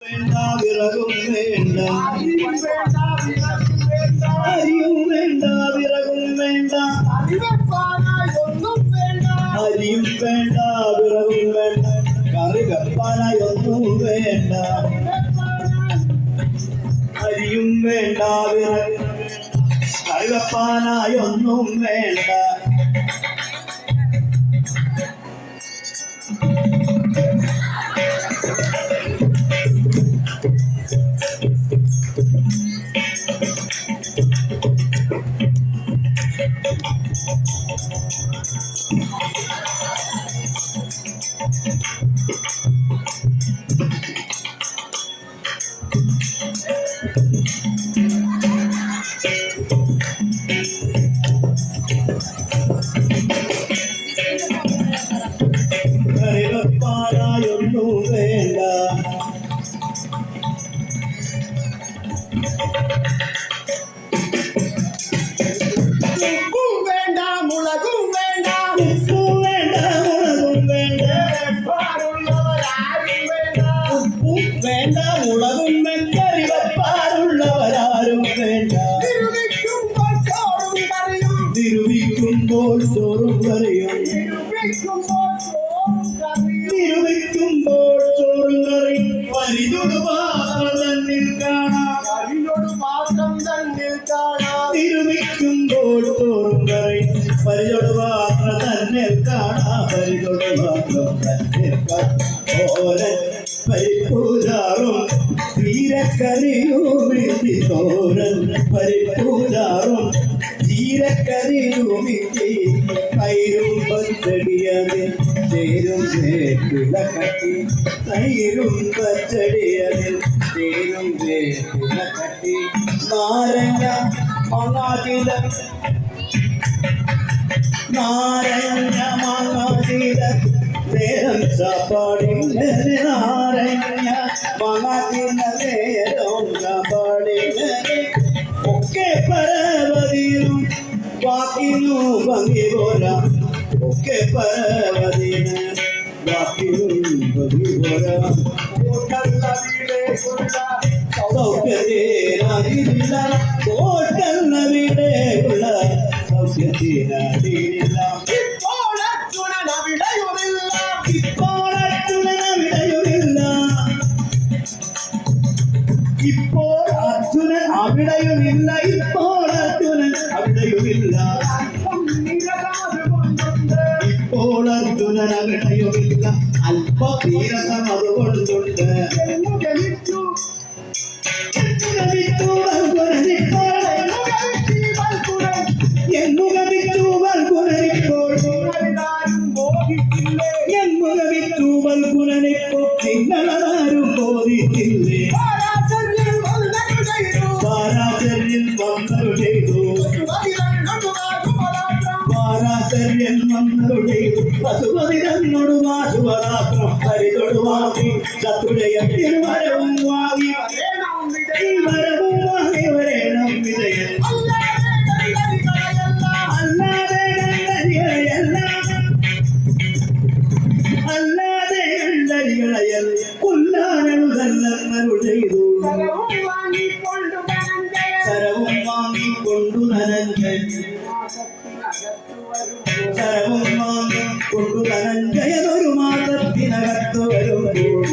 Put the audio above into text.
വേണ്ട വിറകും വേണ്ട അരിയും വേണ്ട വിറകും വേണ്ട അരിയും വേണ്ട വിറകും വേണ്ട കറി വെപ്പാനായി ഒന്നും വേണ്ട അരിയും വേണ്ട വിറകും കറി വെപ്പാനായി ഒന്നും വേണ്ട കറിവെപ്പാനായൊന്നും വേണ്ട ഉപ്പും വേണ്ട മുളകും വേണ്ട ഉപ്പും വേണ്ട മുളകും വേണ്ട ഉപ്പും വേണ്ട മുളകും വേണ്ട കറിവെപ്പാറുള്ളവരാരും വേണ്ട തിരുവിക്കുമ്പോൾ ചോറും കറിയും തിരുവിക്കുമ്പോൾ ചോറും കറി വരിതൊടു മാത്രം തന്നിൽ കാണാം തിരുവിക്കുമ്പോൾ ചോറും കറി പരിചൊടു മാത്രം തന്നെ കാണാം പരിചൊടു മാത്രം തന്നെ ഓരൻ പരിപ്പൂജാറും തീരക്കറിയൂമിത്തി തോരൻ പരിപ്പൂജാറും ജീരക്കറിയൂമിത്തി കൈരും പച്ചടിയതിൽ ചേരും വേപ്പിലക്കട്ടി തൈരും പച്ചടിയതിൽ ചേരും വേപ്പിലക്കട്ടി നാരങ്ങ മാങ്ങാതില നാരങ്ങ മാങ്ങാതില നേരം സാപ്പാടില്ല നാരങ്ങ മാങ്ങാതില നേരം സാപ്പാടില്ല ഒക്കെ പരവതിയും വാക്കിനു ഭംഗി പോല ഒക്കെ പരവതിന് വാക്കിനും ഭംഗി പോല സൗഖ്യത്തിനാടിയില്ല കോട്ടല്ലവിടെയുള്ള സൗഖ്യത്തിനാടിയില്ല ഇപ്പോൾ അർജുനൻ അവിടെയുമില്ല ഇപ്പോൾ അർജുനൻ അവിടെയുമില്ല ഇപ്പോൾ അർജുനൻ അവിടെയുമില്ല അല്പതീരസം അതുകൊണ്ടുണ്ട് നിങ്ങളാരും ബോധിച്ചില്ലേ പാരാചര്യൻ വന്നതു ചെയ്തു പാരാചര്യൻ വന്നതു ചെയ്തു പശുപതിരന്നോട് മാശുപരാത്രം പരിതൊടു വാങ്ങി ശത്രുജയത്തിന് വരവും വാങ്ങി വരവും വാങ്ങി വരേണം വിജയൻ അല്ലാതെ അല്ലാതെ കണ്ടരികളയൽ കൊല്ലാനു ചെയ്തു ശരവും വാങ്ങിക്കൊണ്ടു ധനഞ്ജയൻ ശരവും വാങ്ങിക്കൊണ്ടു ധനഞ്ജയൻ ഒരു മാസത്തിനകത്തു വരുമ്പോൾ